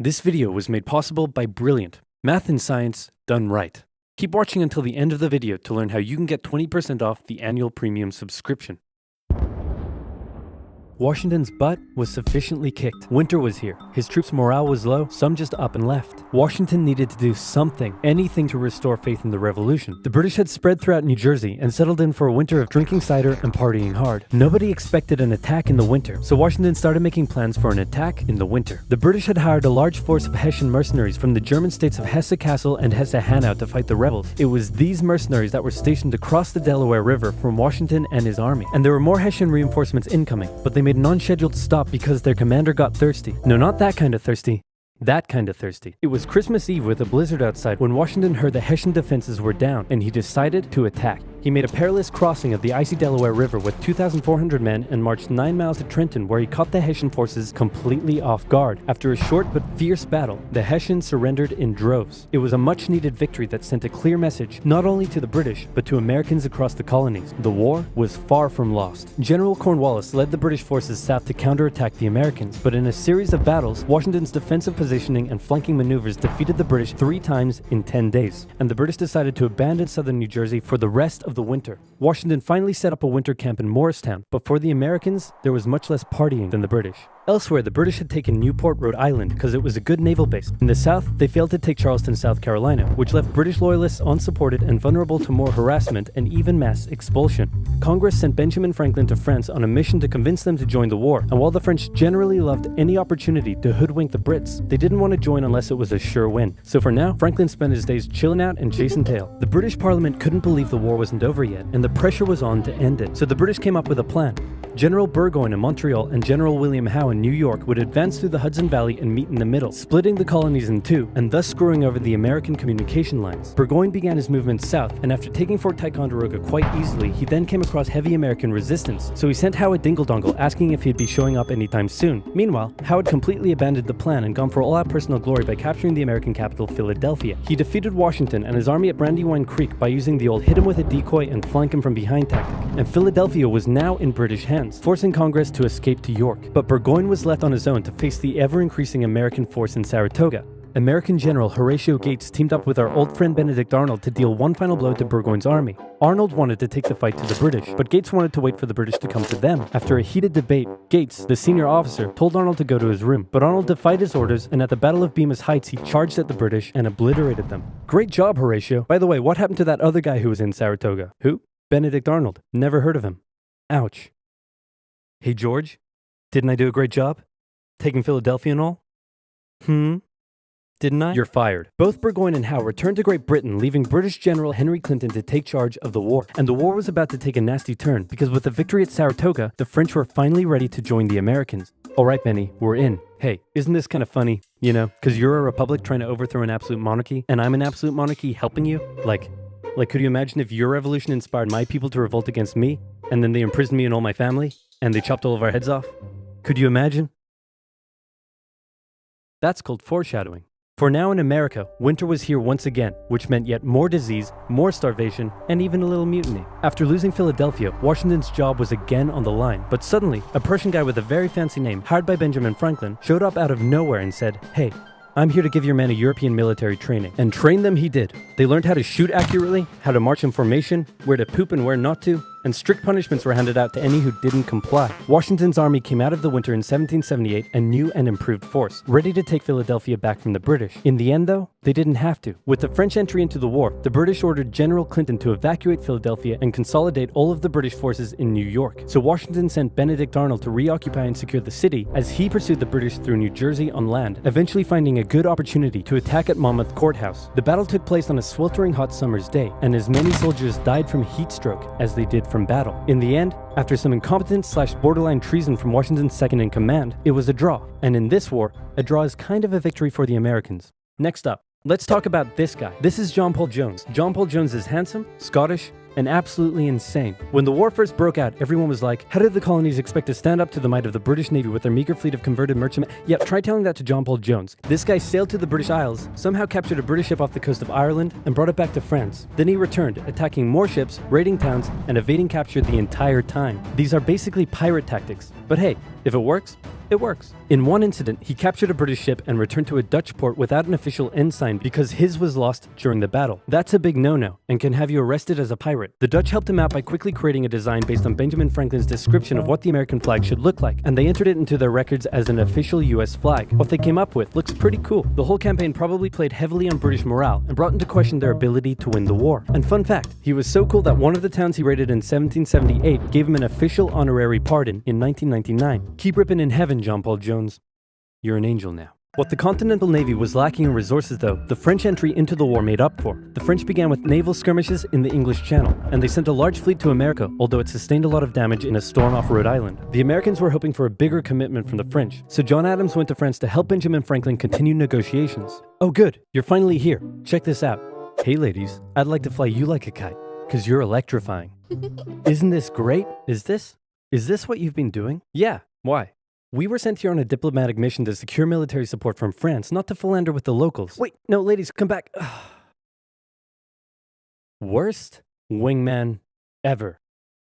This video was made possible by Brilliant, math and science done right. Keep watching until the end of the video to learn how you can get 20% off the annual premium subscription. Washington's butt was sufficiently kicked. Winter was here. His troops' morale was low, some just up and left. Washington needed to do something, anything to restore faith in the revolution. The British had spread throughout New Jersey and settled in for a winter of drinking cider and partying hard. Nobody expected an attack in the winter, so Washington started making plans for an attack in the winter. The British had hired a large force of Hessian mercenaries from the German states of Hesse-Kassel and Hesse-Hanau to fight the rebels. It was these mercenaries that were stationed across the Delaware River from Washington and his army. And there were more Hessian reinforcements incoming, but they made an unscheduled stop because their commander got thirsty. No, not that kind of thirsty. That kind of thirsty. It was Christmas Eve with a blizzard outside when Washington heard the Hessian defenses were down and he decided to attack. He made a perilous crossing of the icy Delaware River with 2,400 men and marched 9 miles to Trenton, where he caught the Hessian forces completely off guard. After a short but fierce battle, the Hessians surrendered in droves. It was a much-needed victory that sent a clear message, not only to the British, but to Americans across the colonies. The war was far from lost. General Cornwallis led the British forces south to counterattack the Americans, but in a series of battles, Washington's defensive positioning and flanking maneuvers defeated the British 3 times in 10 days, and the British decided to abandon southern New Jersey for the rest of the winter. Washington finally set up a winter camp in Morristown, but for the Americans, there was much less partying than the British. Elsewhere, the British had taken Newport, Rhode Island, because it was a good naval base. In the south, they failed to take Charleston, South Carolina, which left British loyalists unsupported and vulnerable to more harassment and even mass expulsion. Congress sent Benjamin Franklin to France on a mission to convince them to join the war, and while the French generally loved any opportunity to hoodwink the Brits, they didn't want to join unless it was a sure win. So for now, Franklin spent his days chilling out and chasing tail. The British Parliament couldn't believe the war wasn't over yet, and the pressure was on to end it. So the British came up with a plan. General Burgoyne in Montreal and General William Howe in New York would advance through the Hudson Valley and meet in the middle, splitting the colonies in two, and thus screwing over the American communication lines. Burgoyne began his movement south, and after taking Fort Ticonderoga quite easily, he then came across heavy American resistance, so he sent Howe a dingle-dongle asking if he'd be showing up anytime soon. Meanwhile, Howe had completely abandoned the plan and gone for all-out personal glory by capturing the American capital, Philadelphia. He defeated Washington and his army at Brandywine Creek by using the old hit him with a decoy and flank him from behind tactic, and Philadelphia was now in British hands, forcing Congress to escape to York. But Burgoyne was left on his own to face the ever-increasing American force in Saratoga. American General Horatio Gates teamed up with our old friend Benedict Arnold to deal one final blow to Burgoyne's army. Arnold wanted to take the fight to the British, but Gates wanted to wait for the British to come to them. After a heated debate, Gates, the senior officer, told Arnold to go to his room, but Arnold defied his orders, and at the Battle of Bemis Heights he charged at the British and obliterated them. Great job, Horatio. By the way, what happened to that other guy who was in Saratoga? Who? Benedict Arnold. Never heard of him. Ouch. Hey George, didn't I do a great job? Taking Philadelphia and all? Didn't I? You're fired. Both Burgoyne and Howe returned to Great Britain, leaving British General Henry Clinton to take charge of the war. And the war was about to take a nasty turn, because with the victory at Saratoga, the French were finally ready to join the Americans. Alright Benny, we're in. Hey, isn't this kind of funny? You know, because you're a republic trying to overthrow an absolute monarchy, and I'm an absolute monarchy helping you? Like, could you imagine if your revolution inspired my people to revolt against me, and then they imprisoned me and all my family? And they chopped all of our heads off? Could you imagine? That's called foreshadowing. For now in America, winter was here once again, which meant yet more disease, more starvation, and even a little mutiny. After losing Philadelphia, Washington's job was again on the line, but suddenly, a Prussian guy with a very fancy name, hired by Benjamin Franklin, showed up out of nowhere and said, "Hey, I'm here to give your men a European military training." And train them he did. They learned how to shoot accurately, how to march in formation, where to poop and where not to, and strict punishments were handed out to any who didn't comply. Washington's army came out of the winter in 1778 a new and improved force, ready to take Philadelphia back from the British. In the end though, they didn't have to. With the French entry into the war, the British ordered General Clinton to evacuate Philadelphia and consolidate all of the British forces in New York. So Washington sent Benedict Arnold to reoccupy and secure the city as he pursued the British through New Jersey on land, eventually finding a good opportunity to attack at Monmouth Courthouse. The battle took place on a sweltering hot summer's day, and as many soldiers died from heat stroke as they did from battle. In the end, after some incompetent/borderline treason from Washington's second in command, it was a draw. And in this war, a draw is kind of a victory for the Americans. Next up, let's talk about this guy. This is John Paul Jones. John Paul Jones is handsome, Scottish, and absolutely insane. When the war first broke out, everyone was like, how did the colonies expect to stand up to the might of the British Navy with their meager fleet of converted merchantmen? Yep, try telling that to John Paul Jones. This guy sailed to the British Isles, somehow captured a British ship off the coast of Ireland, and brought it back to France. Then he returned, attacking more ships, raiding towns, and evading capture the entire time. These are basically pirate tactics. But hey, if it works, It works. In one incident, he captured a British ship and returned to a Dutch port without an official ensign because his was lost during the battle. That's a big no-no and can have you arrested as a pirate. The Dutch helped him out by quickly creating a design based on Benjamin Franklin's description of what the American flag should look like, and they entered it into their records as an official US flag. What they came up with looks pretty cool. The whole campaign probably played heavily on British morale and brought into question their ability to win the war. And fun fact, he was so cool that one of the towns he raided in 1778 gave him an official honorary pardon in 1999. Keep ripping in heaven, John Paul Jones. You're an angel now. What the Continental Navy was lacking in resources, though, the French entry into the war made up for. The French began with naval skirmishes in the English Channel, and they sent a large fleet to America, although it sustained a lot of damage in a storm off Rhode Island. The Americans were hoping for a bigger commitment from the French, so John Adams went to France to help Benjamin Franklin continue negotiations. Oh good, you're finally here. Check this out. Hey ladies, I'd like to fly you like a kite, cause you're electrifying. Isn't this great? Is this what you've been doing? Yeah, why? We were sent here on a diplomatic mission to secure military support from France, not to philander with the locals. Wait, no, ladies, come back. Worst wingman ever.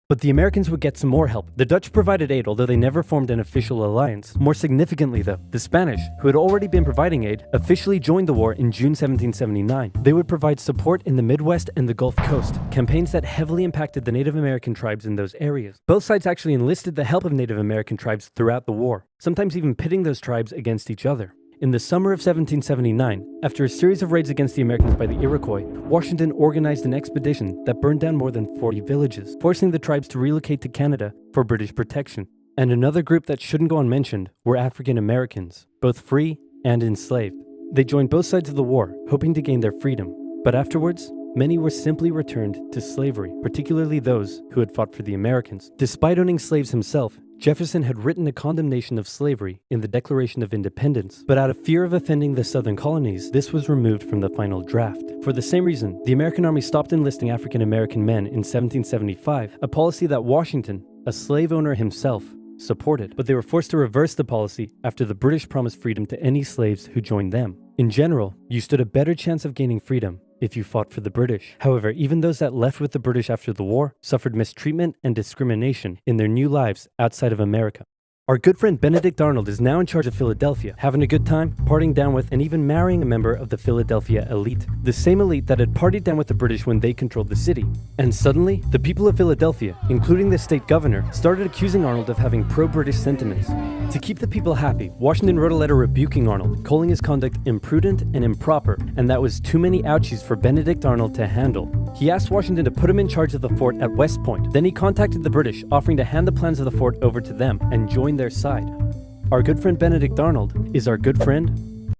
But the Americans would get some more help. The Dutch provided aid, although they never formed an official alliance. More significantly though, the Spanish, who had already been providing aid, officially joined the war in June 1779. They would provide support in the Midwest and the Gulf Coast, campaigns that heavily impacted the Native American tribes in those areas. Both sides actually enlisted the help of Native American tribes throughout the war, sometimes even pitting those tribes against each other. In the summer of 1779, after a series of raids against the Americans by the Iroquois, Washington organized an expedition that burned down more than 40 villages, forcing the tribes to relocate to Canada for British protection. And another group that shouldn't go unmentioned were African Americans, both free and enslaved. They joined both sides of the war, hoping to gain their freedom. But afterwards, many were simply returned to slavery, particularly those who had fought for the Americans. Despite owning slaves himself, Jefferson had written a condemnation of slavery in the Declaration of Independence, but out of fear of offending the Southern colonies, this was removed from the final draft. For the same reason, the American Army stopped enlisting African American men in 1775, a policy that Washington, a slave owner himself, supported. But they were forced to reverse the policy after the British promised freedom to any slaves who joined them. In general, you stood a better chance of gaining freedom if you fought for the British. However, even those that left with the British after the war suffered mistreatment and discrimination in their new lives outside of America. Our good friend Benedict Arnold is now in charge of Philadelphia, having a good time, partying down with and even marrying a member of the Philadelphia elite. The same elite that had partied down with the British when they controlled the city. And suddenly, the people of Philadelphia, including the state governor, started accusing Arnold of having pro-British sentiments. To keep the people happy, Washington wrote a letter rebuking Arnold, calling his conduct imprudent and improper, and that was too many ouchies for Benedict Arnold to handle. He asked Washington to put him in charge of the fort at West Point. Then he contacted the British, offering to hand the plans of the fort over to them and join their side. Our good friend Benedict Arnold is our good friend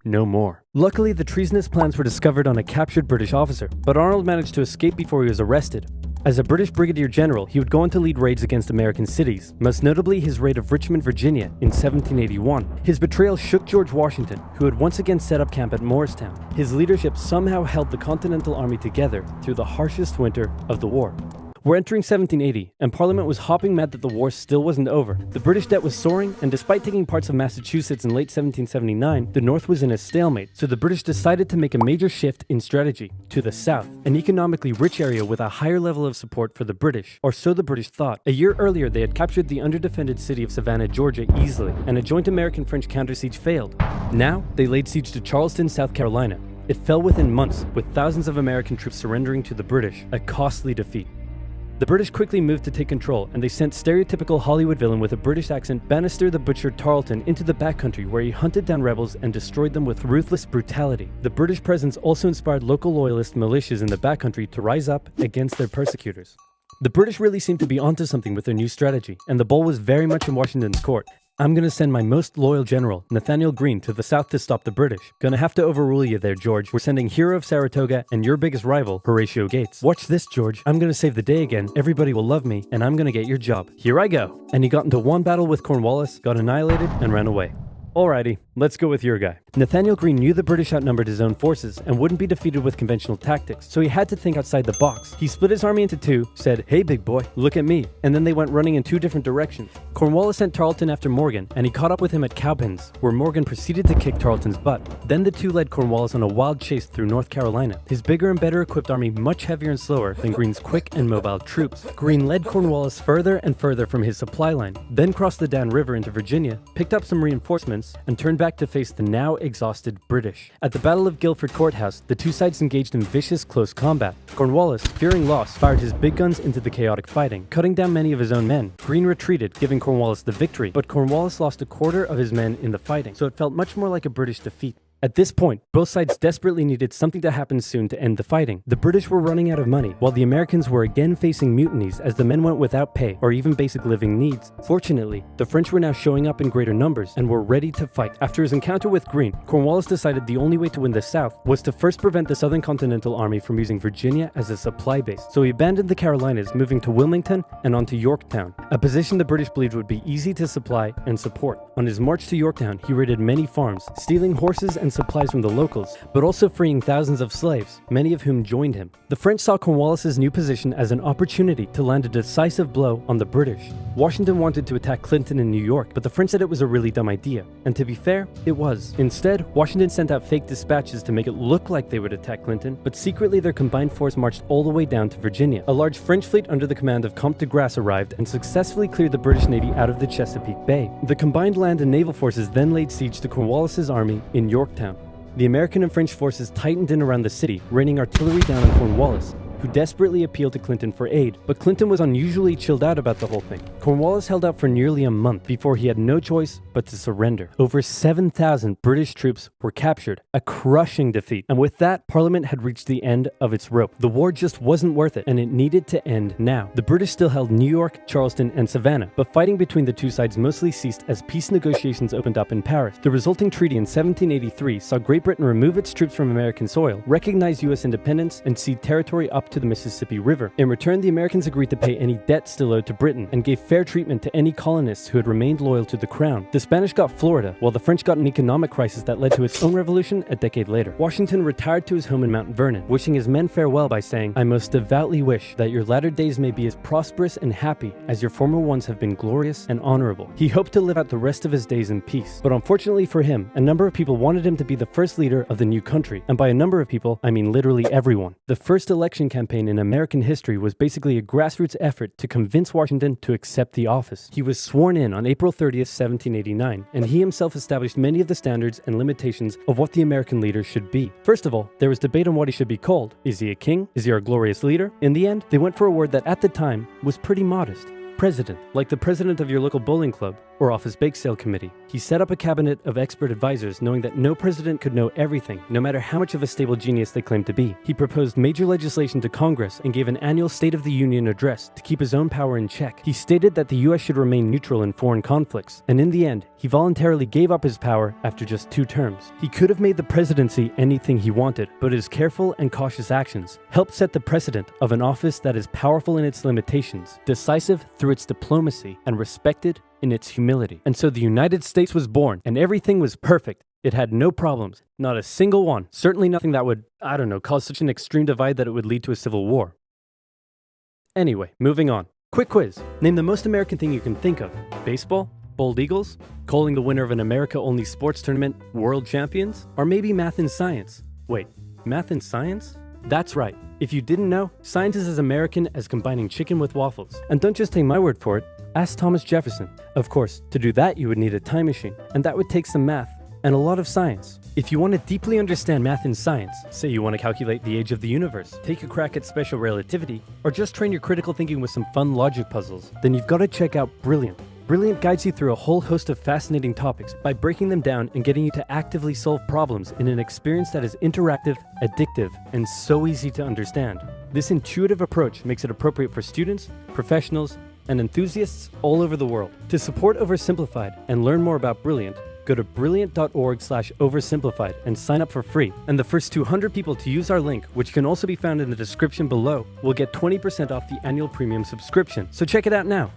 no more. Luckily, the treasonous plans were discovered on a captured British officer, but Arnold managed to escape before he was arrested. As a British brigadier general, he would go on to lead raids against American cities, most notably his raid of Richmond, Virginia in 1781. His betrayal shook George Washington, who had once again set up camp at Morristown. His leadership somehow held the Continental Army together through the harshest winter of the war. We're entering 1780, and Parliament was hopping mad that the war still wasn't over. The British debt was soaring, and despite taking parts of Massachusetts in late 1779, the North was in a stalemate, so the British decided to make a major shift in strategy to the south, an economically rich area with a higher level of support for the British, or so the British thought. A year earlier, they had captured the underdefended city of Savannah, Georgia easily, and a joint American-French counter-siege failed. Now, they laid siege to Charleston, South Carolina. It fell within months, with thousands of American troops surrendering to the British, a costly defeat. The British quickly moved to take control, and they sent stereotypical Hollywood villain with a British accent Bannister the Butcher Tarleton into the backcountry, where he hunted down rebels and destroyed them with ruthless brutality. The British presence also inspired local loyalist militias in the backcountry to rise up against their persecutors. The British really seemed to be onto something with their new strategy, and the ball was very much in Washington's court. I'm gonna send my most loyal general, Nathaniel Greene, to the south to stop the British. Gonna have to overrule you there, George. We're sending hero of Saratoga and your biggest rival, Horatio Gates. Watch this, George. I'm gonna save the day again, everybody will love me, and I'm gonna get your job. Here I go. And he got into one battle with Cornwallis, got annihilated, and ran away. Alrighty. Let's go with your guy. Nathaniel Greene knew the British outnumbered his own forces and wouldn't be defeated with conventional tactics, so he had to think outside the box. He split his army into two, said, "Hey big boy, look at me," and then they went running in two different directions. Cornwallis sent Tarleton after Morgan, and he caught up with him at Cowpens, where Morgan proceeded to kick Tarleton's butt. Then the two led Cornwallis on a wild chase through North Carolina, his bigger and better equipped army much heavier and slower than Greene's quick and mobile troops. Greene led Cornwallis further and further from his supply line, then crossed the Dan River into Virginia, picked up some reinforcements, and turned back to face the now exhausted British. At the Battle of Guilford Courthouse, the two sides engaged in vicious close combat. Cornwallis, fearing loss, fired his big guns into the chaotic fighting, cutting down many of his own men. Greene retreated, giving Cornwallis the victory, but Cornwallis lost a quarter of his men in the fighting, so it felt much more like a British defeat. At this point, both sides desperately needed something to happen soon to end the fighting. The British were running out of money, while the Americans were again facing mutinies as the men went without pay or even basic living needs. Fortunately, the French were now showing up in greater numbers and were ready to fight. After his encounter with Greene, Cornwallis decided the only way to win the South was to first prevent the Southern Continental Army from using Virginia as a supply base. So he abandoned the Carolinas, moving to Wilmington and on to Yorktown, a position the British believed would be easy to supply and support. On his march to Yorktown, he raided many farms, stealing horses and supplies from the locals, but also freeing thousands of slaves, many of whom joined him. The French saw Cornwallis's new position as an opportunity to land a decisive blow on the British. Washington wanted to attack Clinton in New York, but the French said it was a really dumb idea. And to be fair, it was. Instead, Washington sent out fake dispatches to make it look like they would attack Clinton, but secretly their combined force marched all the way down to Virginia. A large French fleet under the command of Comte de Grasse arrived and successfully cleared the British Navy out of the Chesapeake Bay. The combined land and naval forces then laid siege to Cornwallis's army in Yorktown. The American and French forces tightened in around the city, raining artillery down on Cornwallis, who desperately appealed to Clinton for aid, but Clinton was unusually chilled out about the whole thing. Cornwallis held out for nearly a month before he had no choice but to surrender. Over 7,000 British troops were captured, a crushing defeat, and with that, Parliament had reached the end of its rope. The war just wasn't worth it, and it needed to end now. The British still held New York, Charleston, and Savannah, but fighting between the two sides mostly ceased as peace negotiations opened up in Paris. The resulting treaty in 1783 saw Great Britain remove its troops from American soil, recognize U.S. independence, and cede territory up to the Mississippi River. In return, the Americans agreed to pay any debt still owed to Britain and gave fair treatment to any colonists who had remained loyal to the crown. The Spanish got Florida, while the French got an economic crisis that led to its own revolution a decade later. Washington retired to his home in Mount Vernon, wishing his men farewell by saying, "I most devoutly wish that your latter days may be as prosperous and happy as your former ones have been glorious and honorable." He hoped to live out the rest of his days in peace, but unfortunately for him, a number of people wanted him to be the first leader of the new country, and by a number of people, I mean literally everyone. The first election campaign in American history was basically a grassroots effort to convince Washington to accept the office. He was sworn in on April 30th, 1789, and he himself established many of the standards and limitations of what the American leader should be. First of all, there was debate on what he should be called. Is he a king? Is he our glorious leader? In the end, they went for a word that at the time was pretty modest. President, like the president of your local bowling club or office bake sale committee. He set up a cabinet of expert advisors, knowing that no president could know everything, no matter how much of a stable genius they claimed to be. He proposed major legislation to Congress and gave an annual State of the Union address to keep his own power in check. He stated that the US should remain neutral in foreign conflicts, and in the end, he voluntarily gave up his power after just 2 terms. He could have made the presidency anything he wanted, but his careful and cautious actions helped set the precedent of an office that is powerful in its limitations, decisive through its diplomacy, and respected in its humility. And so the United States was born, and everything was perfect. It had no problems, not a single one. Certainly nothing that would, cause such an extreme divide that it would lead to a civil war. Anyway, moving on. Quick quiz. Name the most American thing you can think of. Baseball? Bald Eagles? Calling the winner of an America-only sports tournament world champions? Or maybe math and science? Wait, math and science? That's right. If you didn't know, science is as American as combining chicken with waffles. And don't just take my word for it, ask Thomas Jefferson. Of course, to do that you would need a time machine, and that would take some math and a lot of science. If you want to deeply understand math and science, say you want to calculate the age of the universe, take a crack at special relativity, or just train your critical thinking with some fun logic puzzles, then you've got to check out Brilliant. Brilliant guides you through a whole host of fascinating topics by breaking them down and getting you to actively solve problems in an experience that is interactive, addictive, and so easy to understand. This intuitive approach makes it appropriate for students, professionals, and enthusiasts all over the world. To support Oversimplified and learn more about Brilliant, go to brilliant.org/oversimplified and sign up for free. And the first 200 people to use our link, which can also be found in the description below, will get 20% off the annual premium subscription. So check it out now.